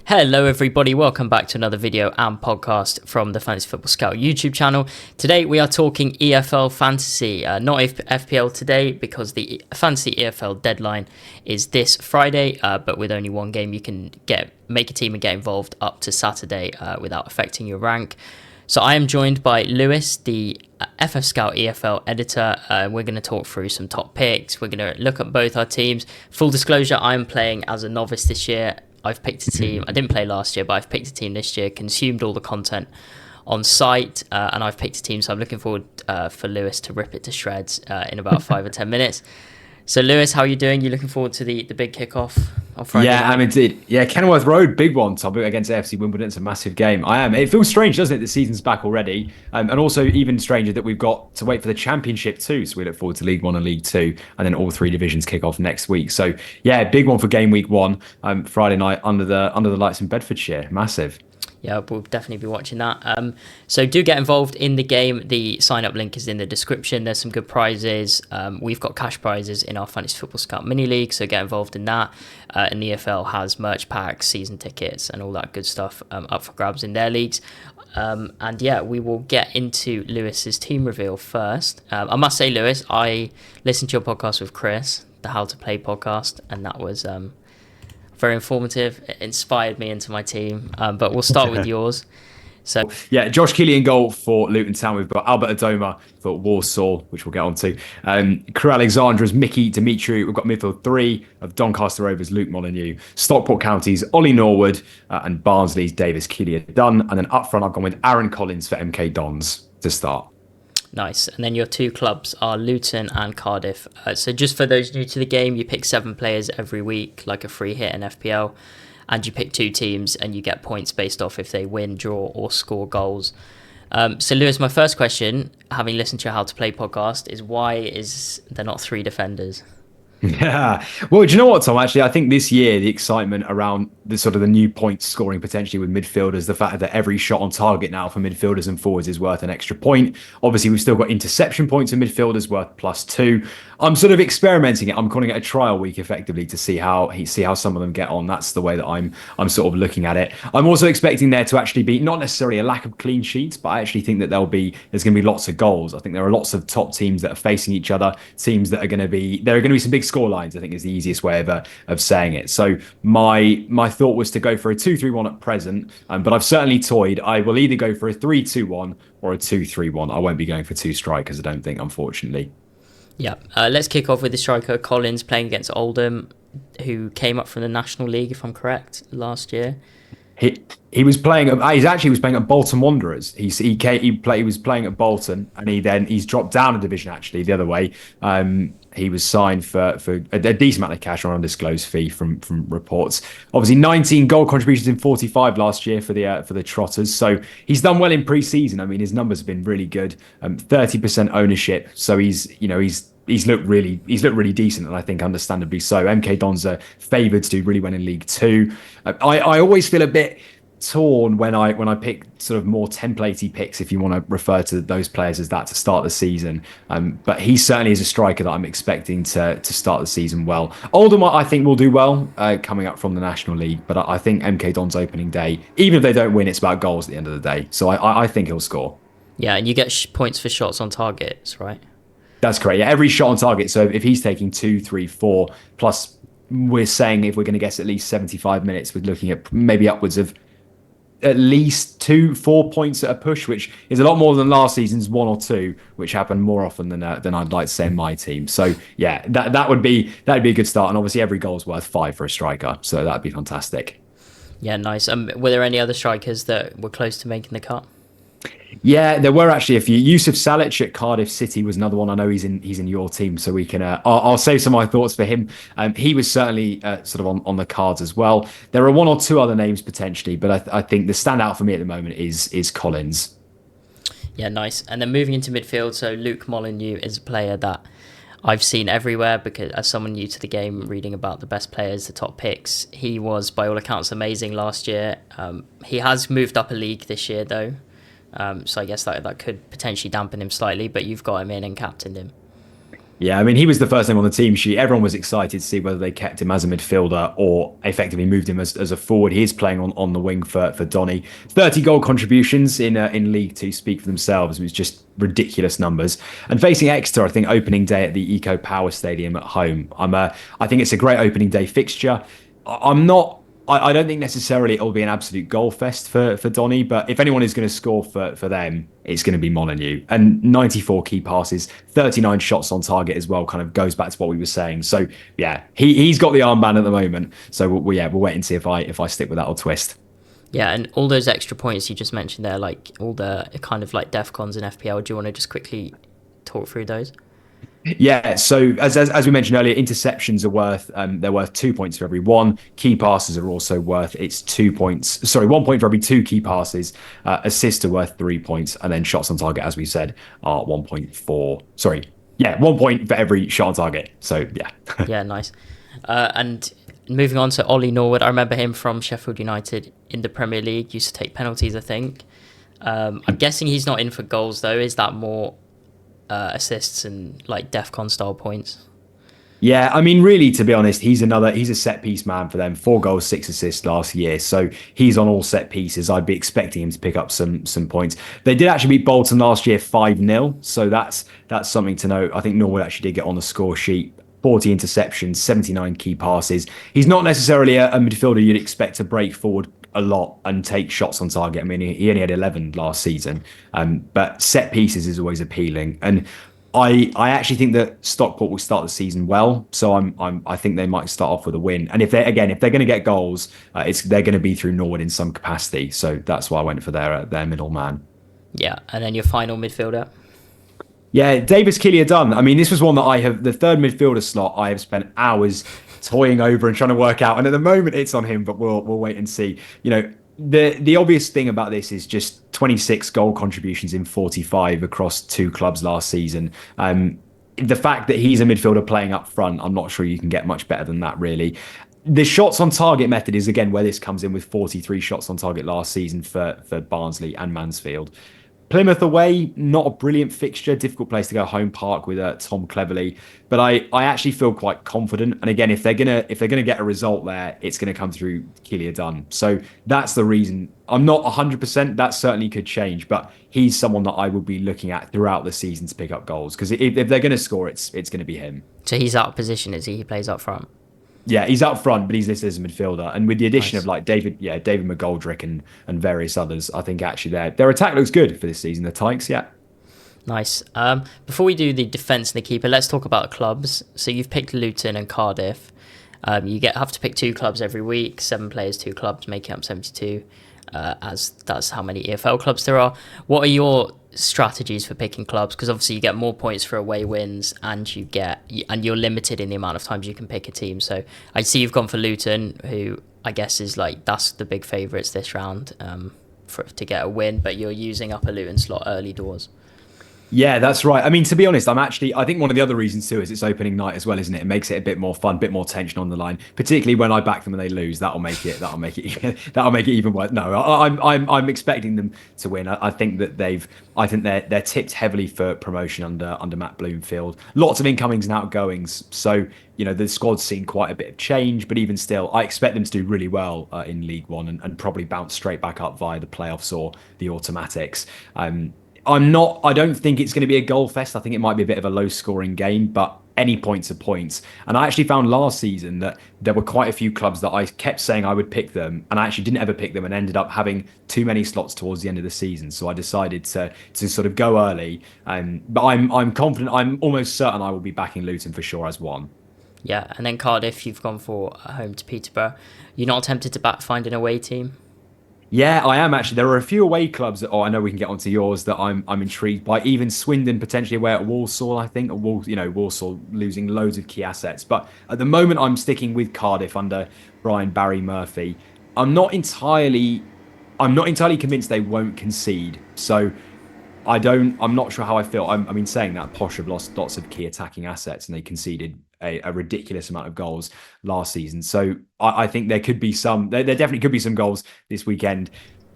Hello everybody, welcome back to another video and podcast from the Fantasy Football Scout YouTube channel. Today we are talking EFL Fantasy, not FPL today because the Fantasy EFL deadline is this Friday, but with only one game you can make a team and get involved up to Saturday without affecting your rank. So I am joined by Lewis, the FF Scout EFL editor. We're going to talk through some top picks. We're going to look at both our teams. Full disclosure, I'm playing as a novice this year. I've picked a team. I didn't play last year, but I've picked a team this year, consumed all the content on site, and I've picked a team. So I'm looking forward for Lewis to rip it to shreds in about 5 or 10 minutes. So Lewis, how are you doing? You looking forward to the big kickoff on Friday night? Yeah, I'm indeed. Yeah, Kenilworth Road, big one, Tom, against AFC Wimbledon. It's a massive game. I am. It feels strange, doesn't it? The season's back already. And also even stranger that we've got to wait for the Championship too. So we look forward to League One and League Two. And then all three divisions kick off next week. So yeah, big one for Game Week 1, Friday night under the lights in Bedfordshire. Massive. Yeah, we'll definitely be watching that. So do get involved in the game. The sign-up link is in the description. There's some good prizes. We've got cash prizes in our Fantasy Football Scout Mini League, so get involved in that. And the EFL has merch packs, season tickets, and all that good stuff up for grabs in their leagues. And yeah, we will get into Lewis's team reveal first. I must say, Lewis, I listened to your podcast with Chris, the How to Play podcast, and that was... very informative. It inspired me into my team, but we'll start with yours. So yeah, Josh Keeley in goal for Luton Town. We've got Albert Adoma for Warsaw, which we'll get on to. Crew Alexandra's Mickey Dimitri. We've got midfield 3 of Doncaster Rovers, Luke Molyneux. Stockport County's Ollie Norwood, and Barnsley's Davis Keeley Dunn. And then up front, I've gone with Aaron Collins for MK Dons to start. Nice. And then your two clubs are Luton and Cardiff. So just for those new to the game, you pick 7 players every week, like a free hit in FPL, and you pick 2 teams and you get points based off if they win, draw, or score goals. So Lewis, my first question, having listened to your How to Play podcast, is why is there not 3 defenders? Yeah. Well, do you know what, Tom? Actually, I think this year the excitement around the sort of the new points scoring potentially with midfielders, the fact that every shot on target now for midfielders and forwards is worth an extra point. Obviously, we've still got interception points in midfielders worth +2. I'm sort of experimenting it. I'm calling it a trial week effectively to see how some of them get on. That's the way that I'm sort of looking at it. I'm also expecting there to actually be not necessarily a lack of clean sheets, but I actually think that there's going to be lots of goals. I think there are lots of top teams that are facing each other, teams that are going to be some big score lines, I think is the easiest way of saying it. So my thought was to go for a 2-3-1 at present, but I've certainly toyed. I will either go for a 3-2-1 or a 2-3-1. I won't be going for 2 strikers, I don't think, unfortunately. Yeah, let's kick off with the striker Collins playing against Oldham, who came up from the National League, if I'm correct, last year. He was playing. He was playing at Bolton Wanderers. He was playing at Bolton, and he's dropped down a division actually the other way. He was signed for a decent amount of cash on an undisclosed fee from reports. Obviously, 19 goal contributions in 45 last year for the Trotters. So he's done well in pre-season. I mean, his numbers have been really good. 30% ownership. So he's looked really decent, and I think understandably so. MK Dons are favoured to do really well in League Two. I always feel a bit torn when I pick sort of more templatey picks, if you want to refer to those players as that, to start the season. But he certainly is a striker that I'm expecting to start the season well. Oldham, I think, will do well coming up from the National League, but I think MK Dons opening day, even if they don't win, it's about goals at the end of the day. So I think he'll score. Yeah, and you get points for shots on targets, right? That's correct. Yeah, every shot on target. So if he's taking 2, 3, 4, plus we're saying if we're going to guess at least 75 minutes, we're looking at maybe upwards of at least 2-4 points at a push, which is a lot more than last season's 1 or 2, which happened more often than I'd like to say in my team. So yeah, that'd be a good start. And obviously every goal is worth 5 for a striker, so that'd be fantastic. Yeah, nice. Were there any other strikers that were close to making the cut? Yeah, there were actually a few. Yusuf Salic at Cardiff City was another one. I know he's in your team, so we can. I'll save some of my thoughts for him. He was certainly sort of on the cards as well. There are 1 or 2 other names potentially, but I think the standout for me at the moment is Collins. Yeah, nice. And then moving into midfield, so Luke Molyneux is a player that I've seen everywhere because as someone new to the game, reading about the best players, the top picks, he was by all accounts amazing last year. He has moved up a league this year though. So I guess that could potentially dampen him slightly, but you've got him in and captained him. Yeah, I mean, he was the first name on the team sheet. Everyone was excited to see whether they kept him as a midfielder or effectively moved him as a forward. He is playing on the wing for Donny. 30 goal contributions in League Two speak for themselves. It was just ridiculous numbers. And facing Exeter, I think opening day at the Eco Power Stadium at home. I think it's a great opening day fixture. I'm not. I don't think necessarily it'll be an absolute goal fest for Donny, but if anyone is going to score for them, it's going to be Molineux. And 94 key passes, 39 shots on target as well, kind of goes back to what we were saying. So yeah, he's got the armband at the moment. So we'll wait and see if I stick with that or twist. Yeah, and all those extra points you just mentioned there, like all the kind of like DEFCONs in FPL, do you want to just quickly talk through those? Yeah, so as we mentioned earlier, interceptions are worth they're worth 2 points for every one. Key passes are also worth 2 points. Sorry, 1 point for every two key passes. Assists are worth 3 points, and then shots on target, as we said, are 1.4. Sorry, yeah, 1 point for every shot on target. So yeah, Yeah, nice. And moving on to Ollie Norwood, I remember him from Sheffield United in the Premier League. Used to take penalties, I think. I'm guessing he's not in for goals though. Is that more assists and like DEFCON style points? yeah. I mean, really, to be honest, he's a set piece man for them. 4 goals, 6 assists last year, so he's on all set pieces. I'd be expecting him to pick up some points. They did actually beat Bolton last year 5-0, so that's something to note. I think Norwood actually did get on the score sheet. 40 interceptions, 79 key passes. He's not necessarily a midfielder you'd expect to break forward a lot and take shots on target. I mean, he only had 11 last season, but set pieces is always appealing. And I actually think that Stockport will start the season well, so I think they might start off with a win. And if they're going to get goals, they're going to be through Norwood in some capacity. So that's why I went for their middle man. Yeah, and then your final midfielder. Yeah, Davis Killier-Dunn. I mean, this was one that the third midfielder slot I have spent hours toying over and trying to work out. And at the moment it's on him, but we'll wait and see. The obvious thing about this is just 26 goal contributions in 45 across two clubs last season. The fact that he's a midfielder playing up front, I'm not sure you can get much better than that, really. The shots on target method is again where this comes in with 43 shots on target last season for Barnsley and Mansfield. Plymouth away, not a brilliant fixture, difficult place to go, home park with Tom Cleverley, but I actually feel quite confident. And again, if they're gonna get a result there, it's gonna come through Killier Dunn. So that's the reason. I'm not 100%. That certainly could change, but he's someone that I would be looking at throughout the season to pick up goals because if they're gonna score, it's gonna be him. So he's out of position, is he? He plays up front. Yeah, he's up front, but he's listed as a midfielder. And with the addition Nice. of like David McGoldrick and various others, I think actually their attack looks good for this season. The Tykes, yeah. Nice. Before we do the defence and the keeper, let's talk about clubs. So you've picked Luton and Cardiff. You have to pick two clubs every week. 7 players, 2 clubs, making up 72. As that's how many EFL clubs there are. What are your strategies for picking clubs? Because obviously you get more points for away wins, and you're limited in the amount of times you can pick a team. So I see you've gone for Luton, who I guess is like that's the big favourites this round to get a win, but you're using up a Luton slot early doors. Yeah, that's right. I mean, to be honest, I think one of the other reasons too is it's opening night as well, isn't it? It makes it a bit more fun, a bit more tension on the line, particularly when I back them and they lose. That'll make it even worse. No, I'm expecting them to win. I think that they're tipped heavily for promotion under Matt Bloomfield. Lots of incomings and outgoings. So, the squad's seen quite a bit of change, but even still, I expect them to do really well in League One and probably bounce straight back up via the playoffs or the automatics. I don't think it's going to be a goal fest. I think it might be a bit of a low scoring game, but any points are points. And I actually found last season that there were quite a few clubs that I kept saying I would pick them, and I actually didn't ever pick them and ended up having too many slots towards the end of the season. So I decided to sort of go early. But I'm confident, I'm almost certain I will be backing Luton for sure as one. Yeah, and then Cardiff, you've gone for home to Peterborough. You're not tempted to find an away team? Yeah, I am actually. There are a few away clubs that, I know we can get onto yours that I'm intrigued by. Even Swindon potentially away at Walsall, I think. Walsall losing loads of key assets. But at the moment, I'm sticking with Cardiff under Brian Barry Murphy. I'm not entirely, I'm not entirely convinced they won't concede. So I'm not sure how I feel. Saying that Posh have lost lots of key attacking assets and they conceded a ridiculous amount of goals last season. So I think there definitely could be some goals this weekend.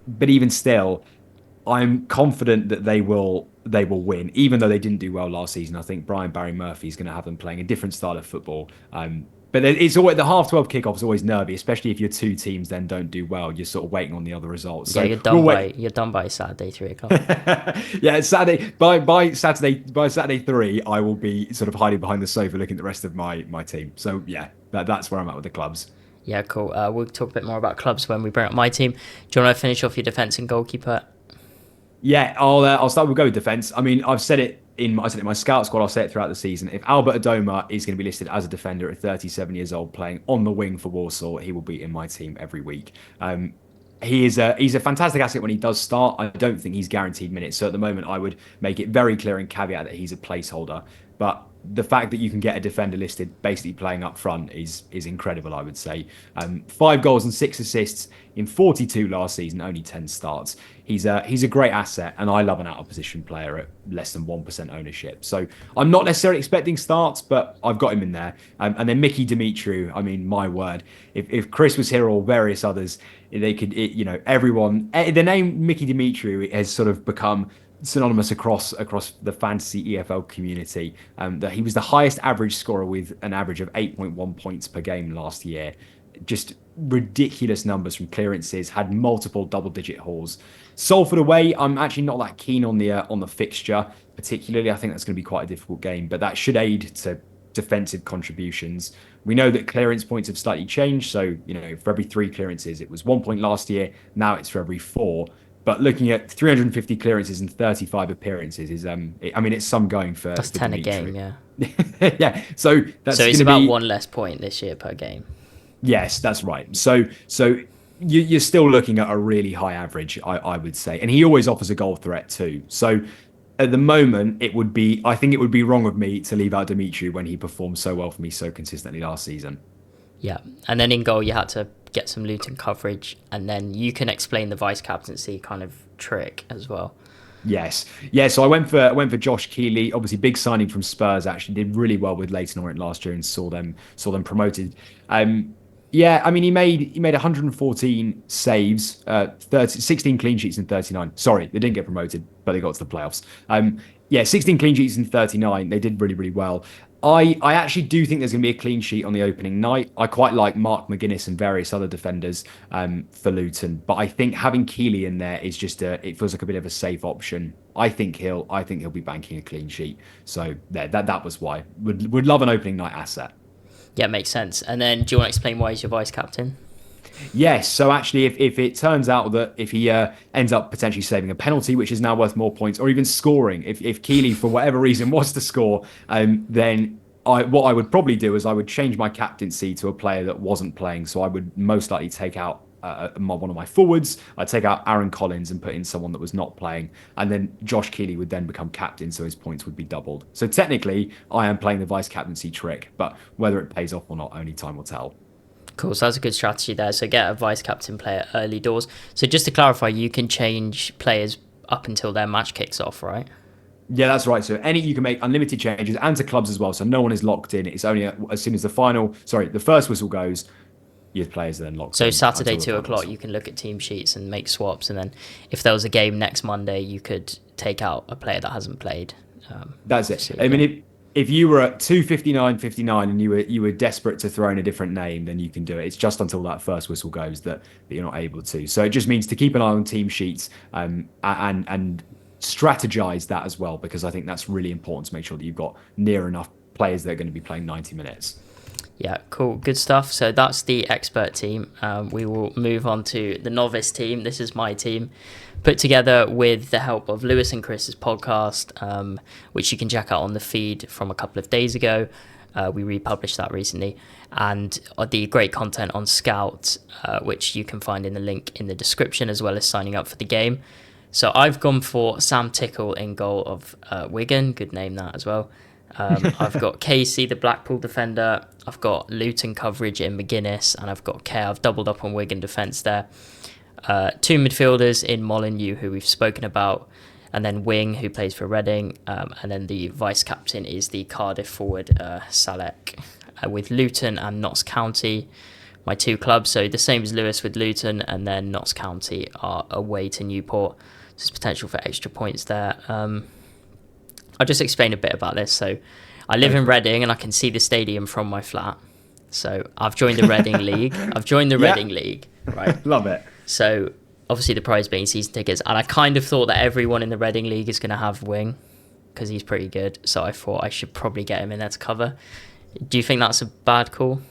But even still, I'm confident that they will win, even though they didn't do well last season. I think Barry Murphy is going to have them playing a different style of football. But it's always the half 12 kickoff is always nervy, especially if your two teams then don't do well. You're sort of waiting on the other results. Yeah, So we'll wait. you're done by Saturday 3 o'clock. Yeah, it's Saturday by Saturday 3, I will be sort of hiding behind the sofa looking at the rest of my team. So yeah, that's where I'm at with the clubs. Yeah, cool. We'll talk a bit more about clubs when we bring up my team. Do you want to finish off your defence and goalkeeper? Yeah, I'll start. We'll go with defence. I mean, I said it in my scout squad. I'll say it throughout the season. If Albert Adoma is going to be listed as a defender at 37 years old, playing on the wing for Warsaw, he will be in my team every week. He's a fantastic asset when he does start. I don't think he's guaranteed minutes. So at the moment, I would make it very clear and caveat that he's a placeholder. But the fact that you can get a defender listed basically playing up front is incredible, I would say. 5 goals and 6 assists in 42 last season, only 10 starts. He's a great asset, and I love an out of position player at less than 1% ownership. So I'm not necessarily expecting starts, but I've got him in there. And then Mickey Dimitriou, I mean, my word, if Chris was here or various others, they could, everyone. The name Mickey Dimitriou has sort of become synonymous across the fantasy EFL community. That he was the highest average scorer with an average of 8.1 points per game last year. Just ridiculous numbers from clearances. Had multiple double-digit hauls. Salford away, I'm actually not that keen on the fixture particularly. I think that's going to be quite a difficult game, but that should aid to defensive contributions. We know that clearance points have slightly changed. So, for every 3 clearances, it was 1 point last year. Now it's for every 4. But looking at 350 clearances and 35 appearances is, it's some going for. That's for 10 Dimitri. a game, yeah. Yeah. So it's about 1 less point this year per game. Yes, that's right. So you're still looking at a really high average, I would say, and he always offers a goal threat too. So at the moment, I think it would be wrong of me to leave out Dimitri when he performed so well for me so consistently last season. Yeah, and then in goal you had to get some Luton coverage, and then you can explain the vice captaincy kind of trick as well. Yes. Yeah, so I went for Josh Keeley, obviously big signing from Spurs, actually did really well with Leyton Orient last year and saw them promoted. Yeah, I mean, he made 114 saves, 16 clean sheets in 39. Sorry, they didn't get promoted, but they got to the playoffs. Yeah, 16 clean sheets in 39. They did really, really well. I actually do think there's going to be a clean sheet on the opening night. I quite like Mark McGuinness and various other defenders for Luton, but I think having Keeley in there is it feels like a bit of a safe option. I think he'll be banking a clean sheet. So that was why. Would love an opening night asset. Yeah, makes sense. And then do you want to explain why he's your vice captain? Yes. So actually, if it turns out that if he ends up potentially saving a penalty, which is now worth more points, or even scoring, if Keeley for whatever reason was to score, then what I would probably do is I would change my captaincy to a player that wasn't playing. So I would most likely take out one of my forwards. I'd take out Aaron Collins and put in someone that was not playing, and then Josh Keeley would then become captain, so his points would be doubled. So technically, I am playing the vice captaincy trick, but whether it pays off or not, only time will tell. Cool, so that's a good strategy there. So get a vice captain player early doors. So just to clarify, you can change players up until their match kicks off, right? Yeah, that's right. So you can make unlimited changes, and to clubs as well. So no one is locked in. It's only as soon as the first whistle goes, your players are then locked in. So Saturday 2 o'clock, you can look at team sheets and make swaps, and then if there was a game next Monday, you could take out a player that hasn't played. That's it. I mean, if you were at 2:59:59 and you were desperate to throw in a different name, then you can do it. It's just until that first whistle goes that you're not able to. So it just means to keep an eye on team sheets and strategize that as well, because I think that's really important to make sure that you've got near enough players that are going to be playing 90 minutes. Yeah, cool. Good stuff. So that's the expert team. We will move on to the novice team. This is my team, put together with the help of Lewis and Chris's podcast, which you can check out on the feed from a couple of days ago. We republished that recently. And the great content on Scout, which you can find in the link in the description, as well as signing up for the game. So I've gone for Sam Tickle in goal of Wigan. Good name that as well. I've got Casey, the Blackpool defender. I've got Luton coverage in McGuinness, and I've got Kerr. I've doubled up on Wigan defence there. 2 midfielders in Molineux, who we've spoken about, and then Wing, who plays for Reading, and then the vice captain is the Cardiff forward Salek, with Luton and Notts County, my 2 clubs. So the same as Lewis with Luton, and then Notts County are away to Newport. there's potential for extra points there. I'll just explain a bit about this. So I live in Reading and I can see the stadium from my flat. So I've joined the Reading League. Reading League, right? Love it. So obviously the prize being season tickets. And I kind of thought that everyone in the Reading League is going to have Wing because he's pretty good. So I thought I should probably get him in there to cover. Do you think that's a bad call?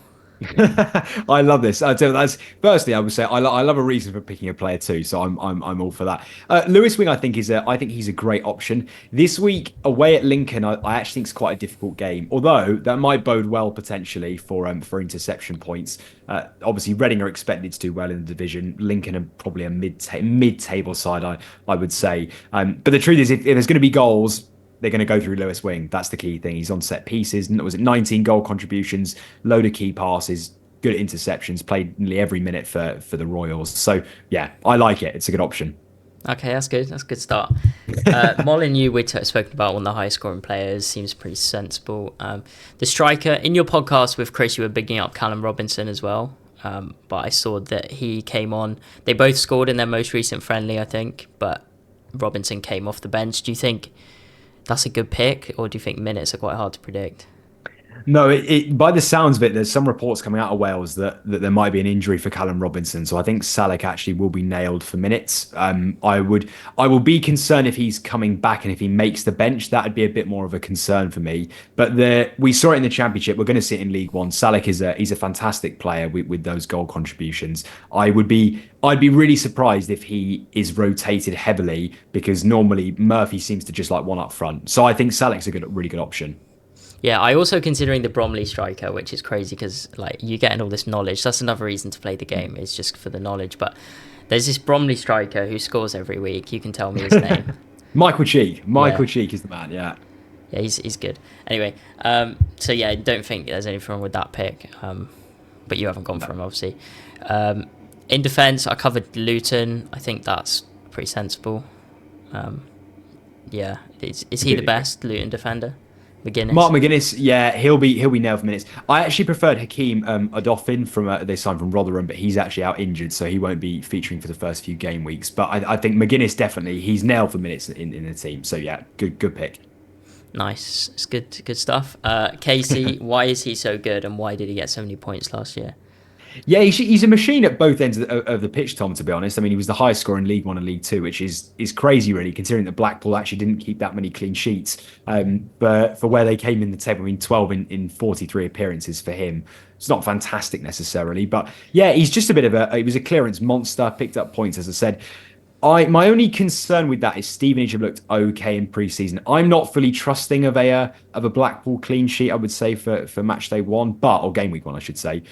I love this. That's firstly, I would say I love a reason for picking a player too, so I'm all for that. Lewis Wing, I think he's a great option this week away at Lincoln. I actually think it's quite a difficult game, although that might bode well potentially for interception points. Obviously, Reading are expected to do well in the division. Lincoln are probably a mid-table side, I would say. But the truth is, if there's going to be goals, they're going to go through Lewis Wing. That's the key thing. He's on set pieces. Was it 19 goal contributions, load of key passes, good at interceptions, played nearly every minute for the Royals. So, yeah, I like it. It's a good option. Okay, that's good. That's a good start. Molyneux, we've spoken about one of the highest scoring players. Seems pretty sensible. The striker, in your podcast with Chris, you were bigging up Callum Robinson as well. But I saw that he came on. They both scored in their most recent friendly, I think. But Robinson came off the bench. Do you think that's a good pick, or do you think minutes are quite hard to predict? No, by the sounds of it, there's some reports coming out of Wales that there might be an injury for Callum Robinson. So I think Salek actually will be nailed for minutes. I will be concerned if he's coming back and if he makes the bench. That would be a bit more of a concern for me. But we saw it in the Championship. We're going to see it in League One. Salek he's a fantastic player with those goal contributions. I'd be really surprised if he is rotated heavily because normally Murphy seems to just like one up front. So I think Salek's a really good option. Yeah, I also considering the Bromley striker, which is crazy because like you're getting all this knowledge. That's another reason to play the game, is just for the knowledge. But there's this Bromley striker who scores every week. You can tell me his name. Michael Cheek. Michael Cheek is the man, yeah. Yeah, he's good. Anyway, so yeah, I don't think there's anything wrong with that pick. But you haven't gone for him, obviously. In defence, I covered Luton. I think that's pretty sensible. Yeah, is he the best Luton defender? McGuinness. Mark McGuinness, yeah, he'll be nailed for minutes. I actually preferred Hakeem Adofin from they signed from Rotherham, but he's actually out injured, so he won't be featuring for the first few game weeks. But I think McGuinness definitely he's nailed for minutes in the team. So yeah, good pick. Nice, it's good stuff. Casey, why is he so good, and why did he get so many points last year? Yeah, he's a machine at both ends of the pitch, Tom, to be honest. I mean, he was the highest scorer in League One and League Two, which is crazy, really, considering that Blackpool actually didn't keep that many clean sheets. But for where they came in the table, I mean, 12 in 43 appearances for him. It's not fantastic necessarily, but yeah, he's just he was a clearance monster, picked up points, as I said. My only concern with that is Stevenage have looked okay in pre-season. I'm not fully trusting of a Blackpool clean sheet, I would say, for match day one, or game week one, I should say.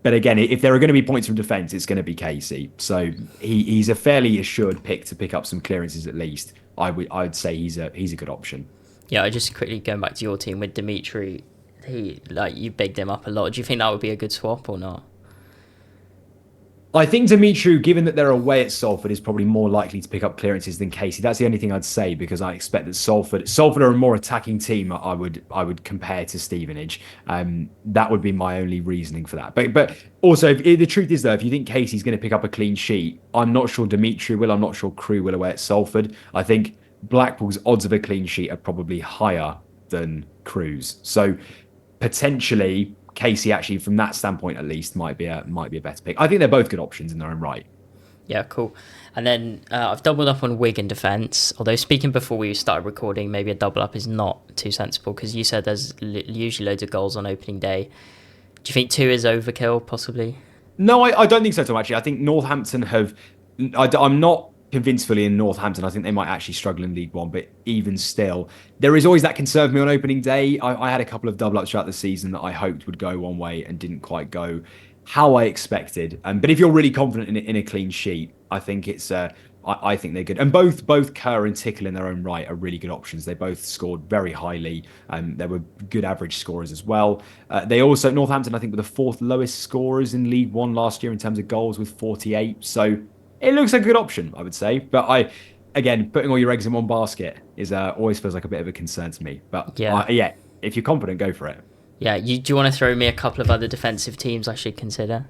But again, if there are going to be points from defence, it's going to be Casey. So he's a fairly assured pick to pick up some clearances at least. I'd say he's a good option. Yeah, just quickly going back to your team with Dimitri, you bigged him up a lot. Do you think that would be a good swap or not? I think Dimitri, given that they're away at Salford, is probably more likely to pick up clearances than Casey. That's the only thing I'd say, because I expect that Salford are a more attacking team. I would compare to Stevenage. That would be my only reasoning for that. But also, the truth is though, if you think Casey's going to pick up a clean sheet, I'm not sure Dimitri will. I'm not sure Crewe will away at Salford. I think Blackpool's odds of a clean sheet are probably higher than Crewe's. So potentially, Casey actually, from that standpoint at least, might be a better pick. I think they're both good options in their own right. Yeah, cool. And then I've doubled up on Wigan defence. Although speaking before we started recording, maybe a double up is not too sensible because you said there's usually loads of goals on opening day. Do you think 2 is overkill, possibly? No, I don't think so, Tom. Actually, I think Northampton have. I'm not convinced fully in Northampton. I think they might actually struggle in League One, but even still, there is always that concern for me on opening day. I had a couple of double ups throughout the season that I hoped would go one way and didn't quite go how I expected. But if you're really confident in a clean sheet, I think it's. I think they're good, and both Kerr and Tickle in their own right are really good options. They both scored very highly. They were good average scorers as well. They also Northampton, I think, were the 4th lowest scorers in League One last year in terms of goals with 48. So it looks like a good option, I would say. But again, putting all your eggs in one basket is always feels like a bit of a concern to me. But yeah, if you're confident, go for it. Yeah, do you want to throw me a couple of other defensive teams I should consider?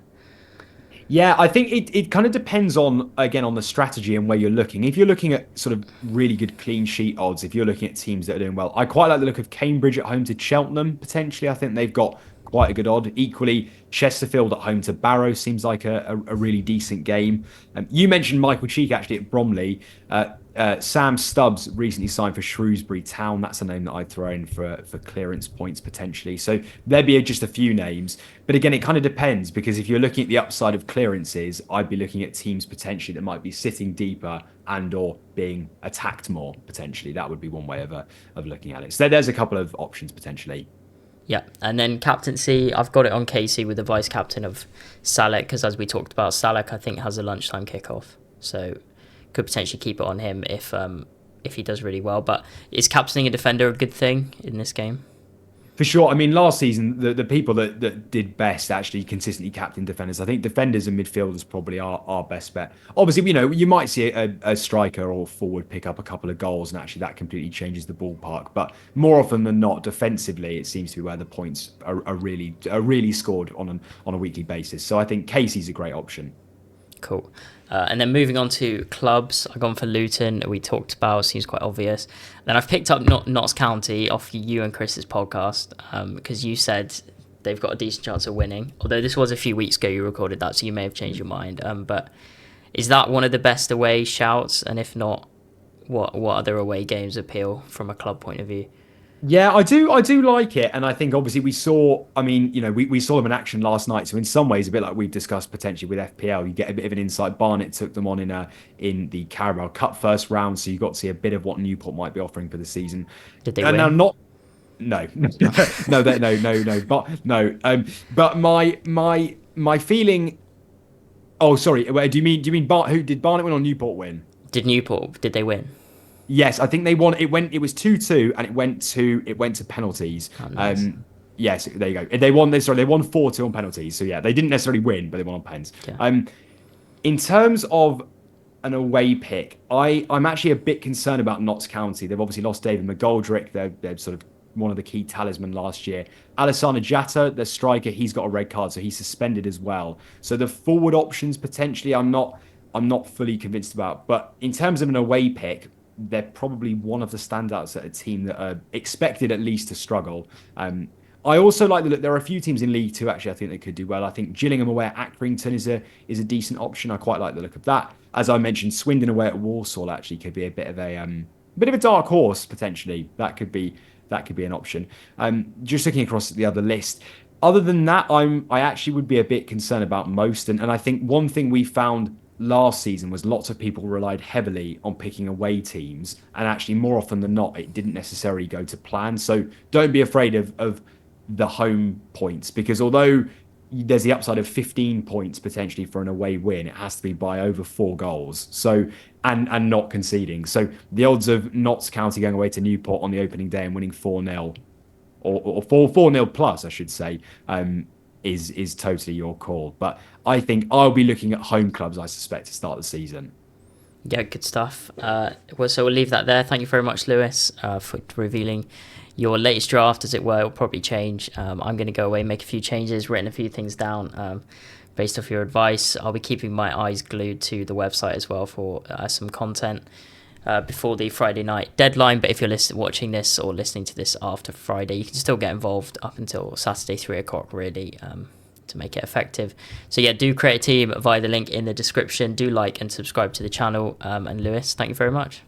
Yeah, I think it kind of depends on, again, on the strategy and where you're looking. If you're looking at sort of really good clean sheet odds, if you're looking at teams that are doing well, I quite like the look of Cambridge at home to Cheltenham, potentially. I think they've got quite a good odd. Equally, Chesterfield at home to Barrow seems like a really decent game. You mentioned Michael Cheek actually at Bromley. Sam Stubbs recently signed for Shrewsbury Town. That's a name that I'd throw in for clearance points potentially. So there'd be just a few names. But again, it kind of depends, because if you're looking at the upside of clearances, I'd be looking at teams potentially that might be sitting deeper and or being attacked more potentially. That would be one way of looking at it. So there's a couple of options potentially. Yeah, and then captaincy, I've got it on Casey with the vice captain of Salek, because as we talked about, Salek I think has a lunchtime kickoff, so could potentially keep it on him if he does really well. But is captaining a defender a good thing in this game? For sure. I mean, last season, the people that did best actually consistently captain defenders. I think defenders and midfielders probably are our best bet. Obviously, you might see a striker or forward pick up a couple of goals, and actually that completely changes the ballpark. But more often than not, defensively, it seems to be where the points are really scored on a weekly basis. So I think Casey's a great option. Cool. And then moving on to clubs, I've gone for Luton. We talked about, seems quite obvious. Then I've picked up Notts County off you and Chris's podcast, because you said they've got a decent chance of winning. Although this was a few weeks ago you recorded that, so you may have changed your mind. But is that one of the best away shouts? And if not, what other away games appeal from a club point of view? Yeah, I do like it, and I think obviously we saw. I mean, we saw them in action last night. So in some ways, a bit like we've discussed potentially with FPL, you get a bit of an insight. Barnet took them on in the Carabao Cup first round, so you got to see a bit of what Newport might be offering for the season. Did they win? Now, not no, no, but no. But my feeling. Oh, sorry. Wait, do you mean who did Barnet win or Newport win? Did they win? Yes, I think they won. It was 2-2, and it went to penalties. Oh, nice. Yes, there you go. They won 4-2 on penalties. So yeah, they didn't necessarily win, but they won on pens. Yeah. In terms of an away pick, I'm actually a bit concerned about Notts County. They've obviously lost David McGoldrick. They're sort of one of the key talisman last year. Alassane Jatta, the striker, he's got a red card, so he's suspended as well. So the forward options potentially, I'm not fully convinced about. But in terms of an away pick, they're probably one of the standouts at a team that are expected at least to struggle. I also like the look. There are a few teams in League Two actually I think they could do well. I think Gillingham away at Accrington is a decent option. I quite like the look of that. As I mentioned, Swindon away at Walsall actually could be a bit of a dark horse potentially. That could be an option. Just looking across the other list. Other than that, I actually would be a bit concerned about most. And I think one thing we found last season was lots of people relied heavily on picking away teams, and actually more often than not it didn't necessarily go to plan. So don't be afraid of the home points, because although there's the upside of 15 points potentially for an away win, it has to be by over 4 goals. So and not conceding. So the odds of Notts County going away to Newport on the opening day and winning 4-0 or 4-0 plus, I should say, is totally your call. But I think I'll be looking at home clubs, I suspect, to start the season. Yeah, good stuff. So we'll leave that there. Thank you very much, Lewis, for revealing your latest draft, as it were. It'll probably change. I'm going to go away, make a few changes, written a few things down based off your advice. I'll be keeping my eyes glued to the website as well for some content before the Friday night deadline. But if you're watching this or listening to this after Friday, you can still get involved up until Saturday 3 o'clock really, to make it effective. So yeah, do create a team via the link in the description. Do like and subscribe to the channel. And Lewis, thank you very much.